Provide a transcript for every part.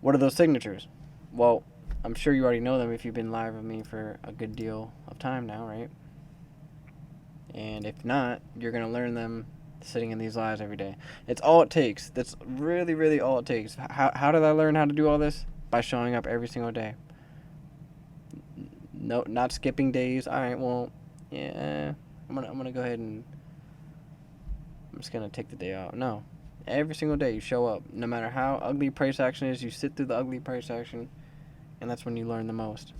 What are those signatures? Well, I'm sure you already know them if you've been live with me for a good deal of time now, right? And if not, you're going to learn them sitting in these lives every day. It's all it takes. That's really, really all it takes. How did I learn how to do all this? By showing up every single day. No, not skipping days. All right, well, yeah, I'm gonna go ahead and I'm just gonna take the day off. No, every single day you show up, no matter how ugly price action is. You sit through the ugly price action, and that's when you learn the most.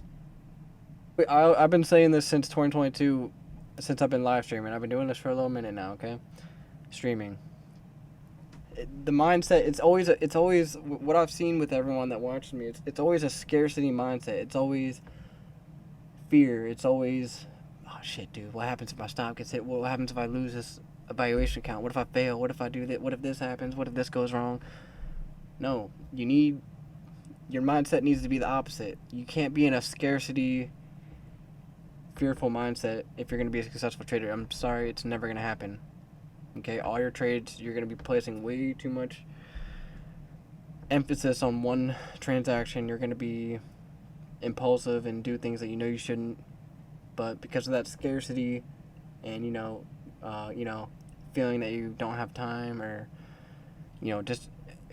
I've been saying this since 2022, since I've been live streaming. I've been doing this for a little minute now. Okay, streaming. The mindset. It's always what I've seen with everyone that watches me. It's always a scarcity mindset. It's always fear. It's always, oh shit, dude. What happens if my stop gets hit? What happens if I lose this evaluation count? What if I fail? What if I do that? What if this happens? What if this goes wrong? No, your mindset needs to be the opposite. You can't be in a scarcity, fearful mindset if you're going to be a successful trader. I'm sorry, it's never going to happen. Okay, all your trades, you're going to be placing way too much emphasis on one transaction. You're going to be impulsive and do things that you know you shouldn't. But because of that scarcity, and feeling that you don't have time, or just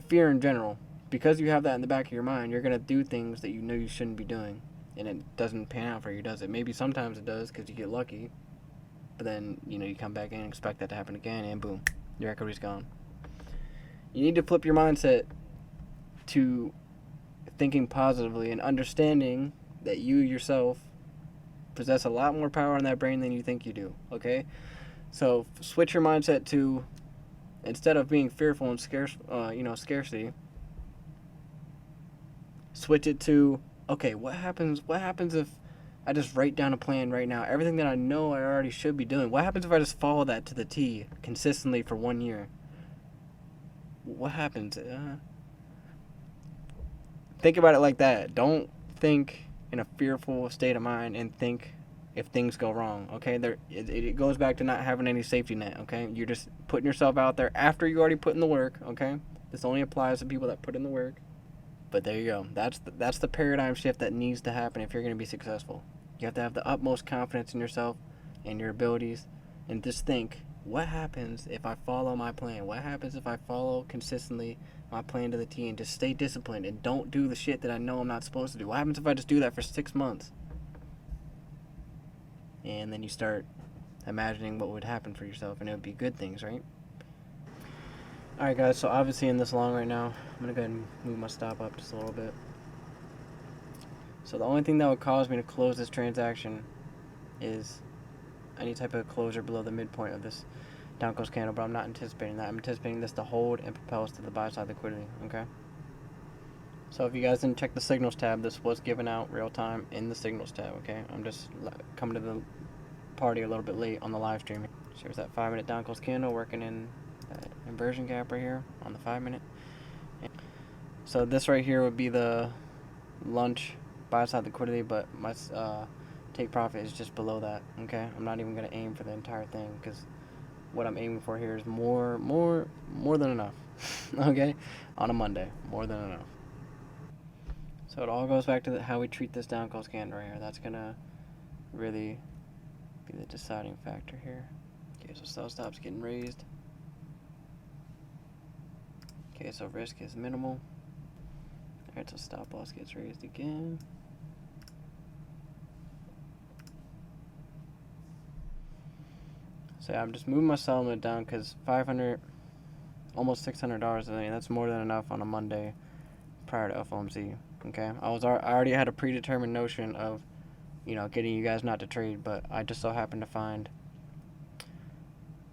fear in general, because you have that in the back of your mind, you're gonna do things that you know you shouldn't be doing, and it doesn't pan out for you, does it? Maybe sometimes it does because you get lucky, but then you come back in and expect that to happen again, and boom, your equity's gone. You need to flip your mindset to thinking positively and understanding that you yourself possess a lot more power in that brain than you think you do. Okay, so switch your mindset to, instead of being fearful and scarcity, switch it to, okay, what happens? What happens if I just write down a plan right now? Everything that I know I already should be doing. What happens if I just follow that to the T consistently for 1 year? What happens? Think about it like that. Don't think in a fearful state of mind and think if things go wrong. Okay, it goes back to not having any safety net. Okay, you're just putting yourself out there after you already put in the work. Okay, this only applies to people that put in the work. But there you go. That's the paradigm shift that needs to happen if you're going to be successful. You have to have the utmost confidence in yourself and your abilities, and just think, what happens if I follow my plan? What happens if I follow consistently my plan to the T and just stay disciplined and don't do the shit that I know I'm not supposed to do? What happens if I just do that for 6 months? And then you start imagining what would happen for yourself, and it would be good things, right? Alright guys, so obviously in this long right now, I'm going to go ahead and move my stop up just a little bit. So the only thing that would cause me to close this transaction is any type of closure below the midpoint of this down close candle, but I'm not anticipating that. I'm anticipating this to hold and propel us to the buy side liquidity, okay? So if you guys didn't check the signals tab, this was given out real time in the signals tab, okay? I'm just coming to the party a little bit late on the live stream. Here's that 5-minute down close candle working in that inversion gap right here on the 5-minute. So this right here would be the lunch buy side liquidity, but my take profit is just below that, okay? I'm not even going to aim for the entire thing because what I'm aiming for here is more than enough, okay? On a Monday, more than enough. So it all goes back to how we treat this down close candle right here. That's going to really be the deciding factor here. Okay, so sell stop's getting raised. Okay, so risk is minimal. Alright, so stop loss gets raised again. So yeah, I'm just moving my sell limit down because $500, almost $600 a day, that's more than enough on a Monday prior to FOMC. Okay, I already had a predetermined notion of, getting you guys not to trade, but I just so happened to find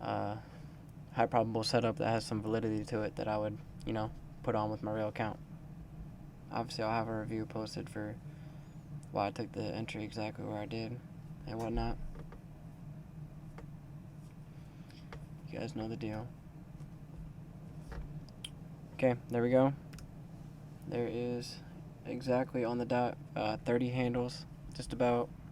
high probable setup that has some validity to it that I would, put on with my real account. Obviously, I'll have a review posted for why I took the entry exactly where I did and whatnot. You guys know the deal. Okay, there we go. There is exactly on the dot 30 handles, just about.